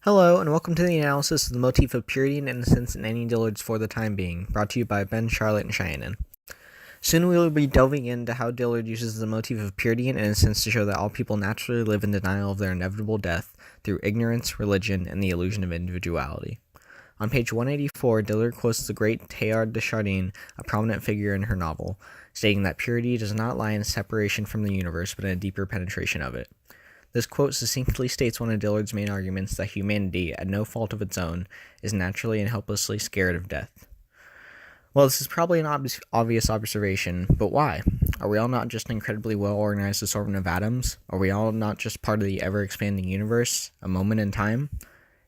Hello, and welcome to the analysis of the motif of purity and innocence in any Dillards for the time being, brought to you by Ben, Charlotte, and Cheyenne. Soon we will be delving into how Dillard uses the motif of purity and innocence to show that all people naturally live in denial of their inevitable death through ignorance, religion, and the illusion of individuality. On page 184, Dillard quotes the great Teilhard de Chardin, a prominent figure in her novel, stating that purity does not lie in separation from the universe, but in a deeper penetration of it. This quote succinctly states one of Dillard's main arguments that humanity, at no fault of its own, is naturally and helplessly scared of death. Well, this is probably an obvious observation, but why? Are we all not just an incredibly well-organized assortment of atoms? Are we all not just part of the ever-expanding universe, a moment in time?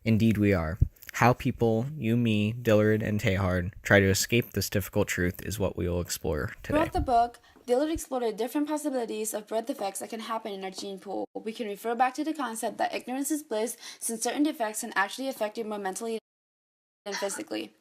Indeed we are. How people, you, me, Dillard, and Teilhard, try to escape this difficult truth is what we will explore today. Throughout the book, Dillard explored different possibilities of birth defects that can happen in our gene pool. We can refer back to the concept that ignorance is bliss, since certain defects can actually affect you more mentally than physically.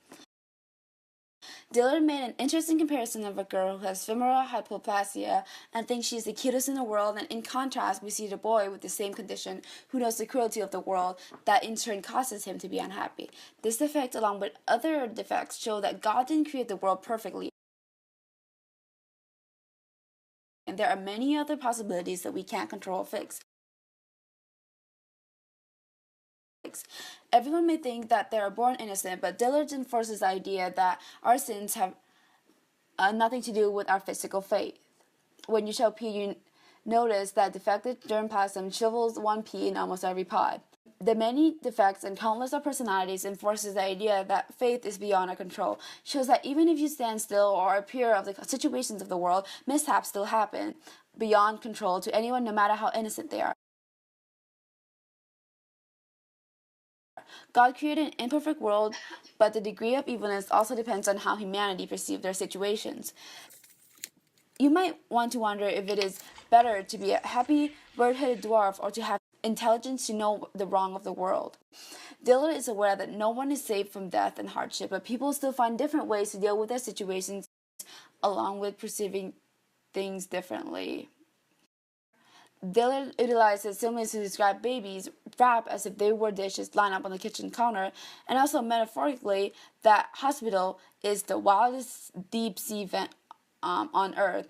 Dillard made an interesting comparison of a girl who has femoral hypoplasia and thinks she's the cutest in the world, and in contrast, we see the boy with the same condition who knows the cruelty of the world that in turn causes him to be unhappy. This defect, along with other defects, show that God didn't create the world perfectly, and there are many other possibilities that we can't control or fix. Everyone may think that they are born innocent, but Dillard enforces the idea that our sins have nothing to do with our physical fate. When you show pee, you notice that defective germplasm shovels one pea in almost every pod. The many defects and countless of personalities enforces the idea that faith is beyond our control, shows that even if you stand still or appear of the situations of the world, mishaps still happen, beyond control to anyone no matter how innocent they are. God created an imperfect world, but the degree of evilness also depends on how humanity perceives their situations. You might want to wonder if it is better to be a happy, bird-headed dwarf or to have intelligence to know the wrong of the world. Dillard is aware that no one is safe from death and hardship, but people still find different ways to deal with their situations, along with perceiving things differently. Dillard utilizes similes to describe babies wrapped as if they were dishes lined up on the kitchen counter, and also metaphorically that hospital is the wildest deep sea vent on earth.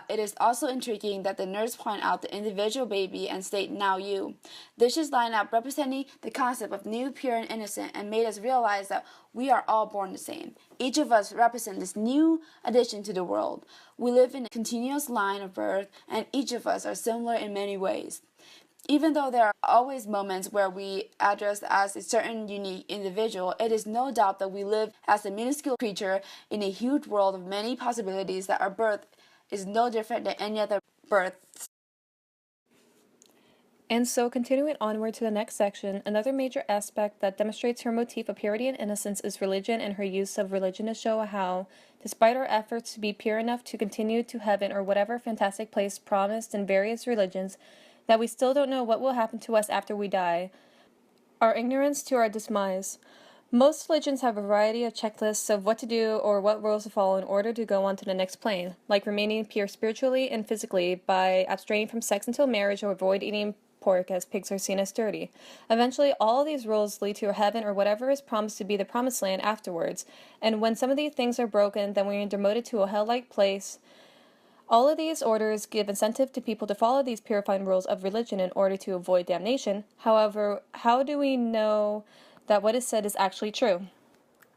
It is also intriguing that the nurse point out the individual baby and state, "Now you." Dishes line up representing the concept of new, pure, and innocent, and made us realize that we are all born the same. Each of us represent this new addition to the world. We live in a continuous line of birth, and each of us are similar in many ways. Even though there are always moments where we address as a certain unique individual, it is no doubt that we live as a minuscule creature in a huge world of many possibilities, that our birth is no different than any other birth. And so, continuing onward to the next section, another major aspect that demonstrates her motif of purity and innocence is religion, and her use of religion to show how, despite our efforts to be pure enough to continue to heaven or whatever fantastic place promised in various religions, that we still don't know what will happen to us after we die, our ignorance to our demise. Most religions have a variety of checklists of what to do or what rules to follow in order to go on to the next plane, like remaining pure spiritually and physically by abstraining from sex until marriage or avoid eating pork as pigs are seen as dirty. Eventually, all of these rules lead to heaven or whatever is promised to be the promised land afterwards, and when some of these things are broken, then we are demoted to a hell-like place. All of these orders give incentive to people to follow these purifying rules of religion in order to avoid damnation. However, how do we know that what is said is actually true?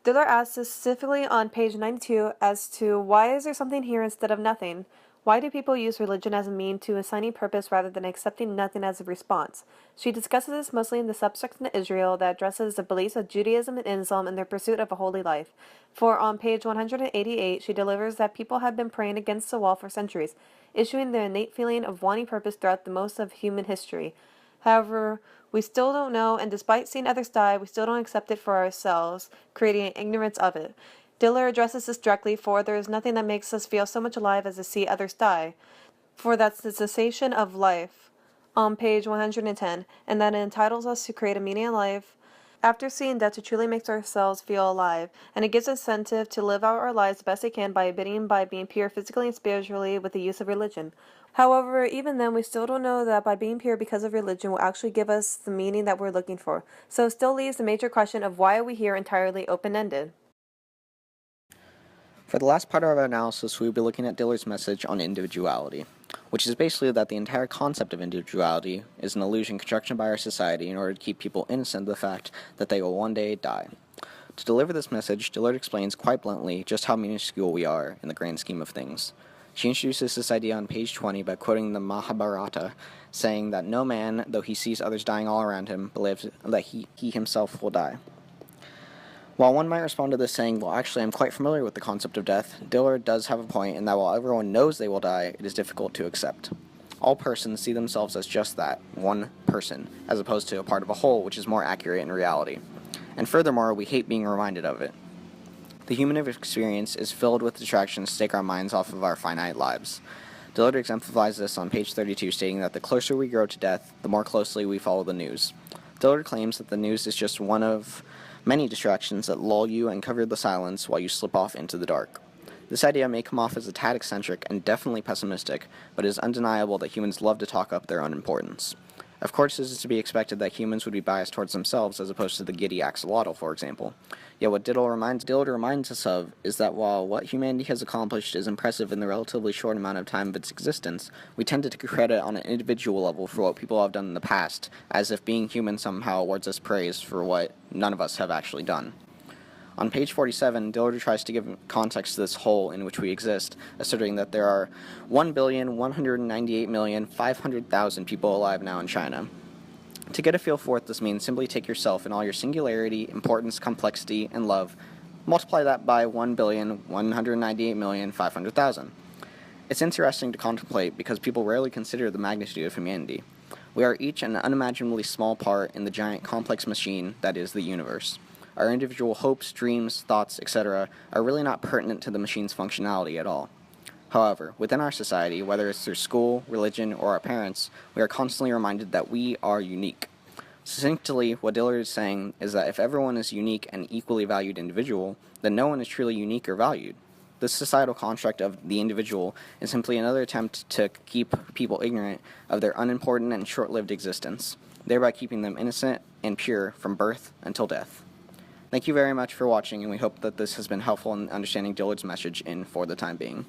Dillard asks specifically on page 92 as to why is there something here instead of nothing? Why do people use religion as a means to assigning purpose rather than accepting nothing as a response? She discusses this mostly in the subsection of Israel that addresses the beliefs of Judaism and Islam in their pursuit of a holy life. For on page 188, she delivers that people have been praying against the wall for centuries, issuing the innate feeling of wanting purpose throughout the most of human history. However, we still don't know, and despite seeing others die, we still don't accept it for ourselves, creating an ignorance of it. Dillard addresses this directly, for there is nothing that makes us feel so much alive as to see others die, for that's the cessation of life, on page 110, and that it entitles us to create a meaning in life after seeing death to truly makes ourselves feel alive, and it gives incentive to live out our lives the best they can by being pure physically and spiritually with the use of religion. However, even then, we still don't know that by being pure because of religion will actually give us the meaning that we're looking for. So it still leaves the major question of why are we here entirely open-ended? For the last part of our analysis, we will be looking at Dillard's message on individuality, which is basically that the entire concept of individuality is an illusion constructed by our society in order to keep people innocent of the fact that they will one day die. To deliver this message, Dillard explains quite bluntly just how minuscule we are in the grand scheme of things. She introduces this idea on page 20 by quoting the Mahabharata, saying that no man, though he sees others dying all around him, believes that he himself will die. While one might respond to this saying, well, actually, I'm quite familiar with the concept of death, Dillard does have a point in that while everyone knows they will die, it is difficult to accept. All persons see themselves as just that, one person, as opposed to a part of a whole, which is more accurate in reality. And furthermore, we hate being reminded of it. The human experience is filled with distractions to take our minds off of our finite lives. Dillard exemplifies this on page 32, stating that the closer we grow to death, the more closely we follow the news. Dillard claims that the news is just one of many distractions that lull you and cover the silence while you slip off into the dark. This idea may come off as a tad eccentric and definitely pessimistic, but it is undeniable that humans love to talk up their own importance. Of course, it is to be expected that humans would be biased towards themselves as opposed to the giddy axolotl, for example. Yet what Dillard reminds us of is that while what humanity has accomplished is impressive in the relatively short amount of time of its existence, we tend to take credit on an individual level for what people have done in the past, as if being human somehow awards us praise for what none of us have actually done. On page 47, Dillard tries to give context to this whole in which we exist, asserting that there are 1,198,500,000 people alive now in China. To get a feel for what this means, simply take yourself in all your singularity, importance, complexity, and love, multiply that by 1,198,500,000. It's interesting to contemplate because people rarely consider the magnitude of humanity. We are each an unimaginably small part in the giant complex machine that is the universe. Our individual hopes, dreams, thoughts, etc. are really not pertinent to the machine's functionality at all. However, within our society, whether it's through school, religion, or our parents, we are constantly reminded that we are unique. Succinctly, what Dillard is saying is that if everyone is unique and equally valued individual, then no one is truly unique or valued. This societal construct of the individual is simply another attempt to keep people ignorant of their unimportant and short-lived existence, thereby keeping them innocent and pure from birth until death. Thank you very much for watching, and we hope that this has been helpful in understanding Dillard's message in For the Time Being.